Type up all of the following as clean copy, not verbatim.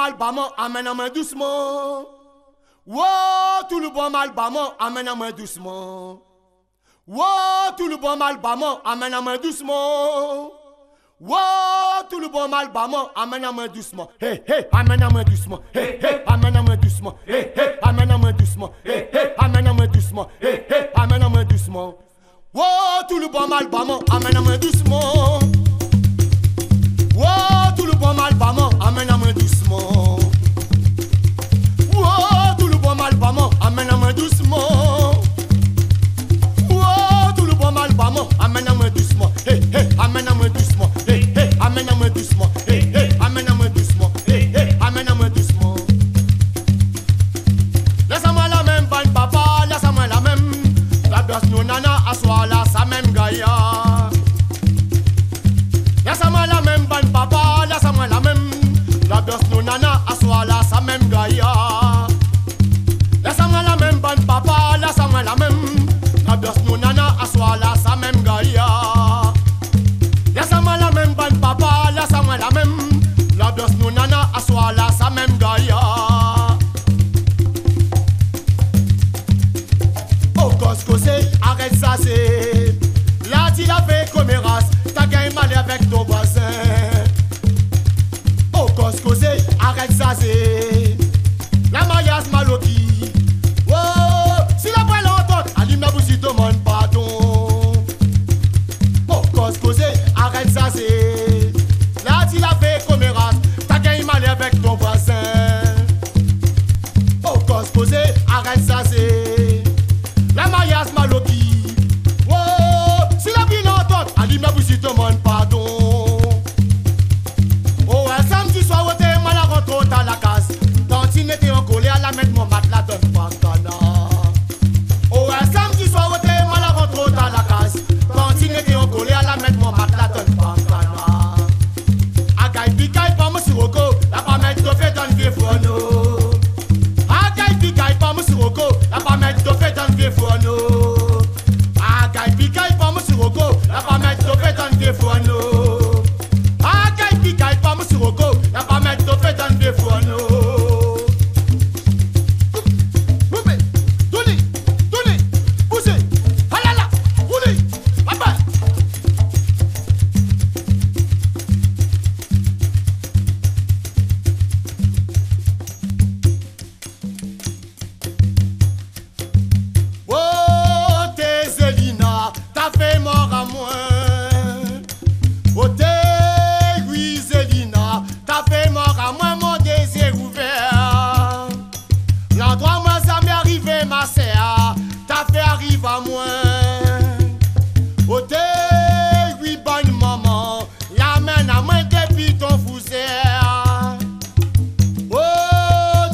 mal bas-moi, amène-moi doucement. Wow, tout le bon mal bas-moi, amène-moi doucement. Wow, tout le bon mal bas-moi, amène-moi doucement. Wow, tout le bon mal bas-moi, amène-moi doucement. Hey, hey, amène-moi doucement. Hey, hey, amène-moi doucement. Hey, hey, amène-moi doucement. Hey, hey, amène-moi doucement. Hey, hey, amène-moi doucement. Wow, tout le bon mal bas-moi, amène-moi doucement. Wow, tout le bon mal bas-moi, amène-moi doucement. Wow, tout le bon mal bas-moi, amène-moi doucement. Wow, tout le bon mal bas-moi, amène-moi doucement. Hey, hey, amène-moi doucement. Hey, hey, amène-moi doucement. Hey, hey, amène-moi doucement. Hey, hey, amène-moi doucement. Laisse-moi la même balle, papa, laisse-moi la même. La gosse nous nana, assois là, sa même gaïa. Laisse-moi la même balle, papa, laisse-moi la même. La gosse nous nana, assois là, sa même gaïa. Laisse-moi la même balle, papa, laisse-moi la même. La gosse nous nana, assois là, sa même gaïa. Laisse-moi la même balle, papa, laisse-moi la même. La gosse nous nana, assois là, sa même gaïa. Arrête ça c'est. Là tu l'as fait comme une race. T'as gagné mal avec ton voisin. Oh cause arrête ça c'est. La maillasse maloki. Oh si la voix l'entend, allume la bouche si te demande pardon. Oh cause arrête ça c'est. Là tu l'as fait comme une race. T'as gagné mal avec ton voisin. Oh cause arrête ça c'est. La maillasse maloki. Oh, si la vie l'entend, allume la bouche si te demande pardon. Oh, un samedi soir, où t'es mal à rentrer à la case. Tantine était en colère, la mettre mon matelas donne pas canard. Oh, un samedi soir, où t'es mal à rentrer à la case. Tantine était en colère, la mettre mon matelas donne pas canard. Agaï picaille pas mon sirocco, la pas mettre de fait dans le vieux fourneau. Agaï picaille pas mon sirocco, la pas mettre de fait dans le vieux fourneau. Agaï picaille pas mon sirocco, la pas mettre de fait dans le vieux fourneau. Agaï picaille pas mon sirocco, la pas mettre de fait dans le vieux fourneau. Boubé, tournez, poussez, halala, roulez, papa. Oh, Tézélina, t'as fait mort à moi. Oh, Tézélina, t'as fait mort à moi, mon désir ouvert. L'endroit moi ça m'est arrivé, ma sœur, t'as fait arriver à moi. Oh, oui, bonne maman, l'amène à moi depuis ton fousère. Oh,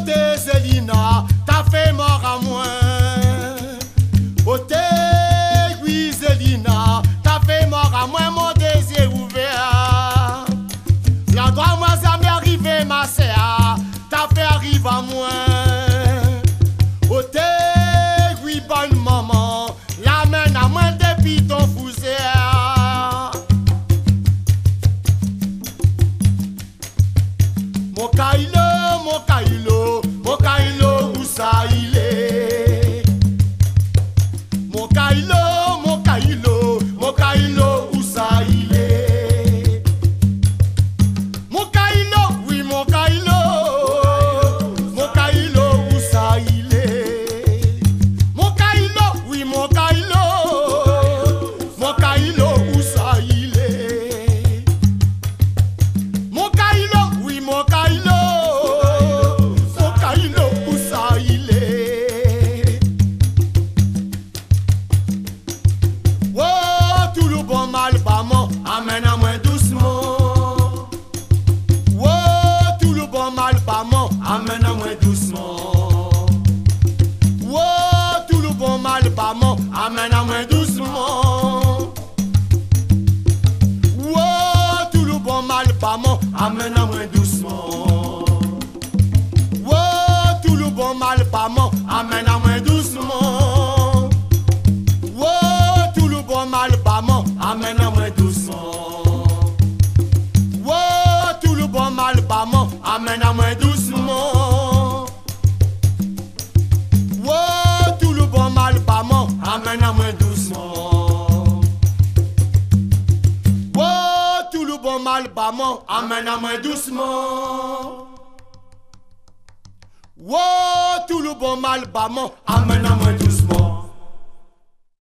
Tézélina, t'as fait mort à moi. Oh, oui, Zélina, t'as fait mort à moi, mon désir ouvert. L'endroit moi ça m'est arrivé, ma sœur, t'as fait arriver à moi. Oh, oui, bonne maman, l'amène à moi depuis ton fousère. Mon Kailo, où ça il est? Mon Kailo, où ça il est? Mon Kailo, oui mon Kailo, où ça il est? Mon Kailo, oui mon Kailo, où ça il est? Mon Kailo, oui mon Kailo, où ça il est? Oh, tout le bon mal bas-moi, amène à moi doucement. Oh, tout le bon mal bas-moi, amène à moi doucement. Oh, tout le bon mal bas-moi, amène à moi doucement. Oh, tout le bon mal bas-moi, amène à moi doucement. Oh, tout le bon mal bas-moi, amène à moi doucement. Oh, tout le bon mal bas-moi, amène à moi doucement. Oh, tout le bon mal bas-moi, amène à moi doucement. Oh, tout le bon mal pas mon, amène à moi doucement. Oh, tout le bon mal pas mon, amène à moi doucement. Oh, tout le bon mal pas mon, amène à moi doucement.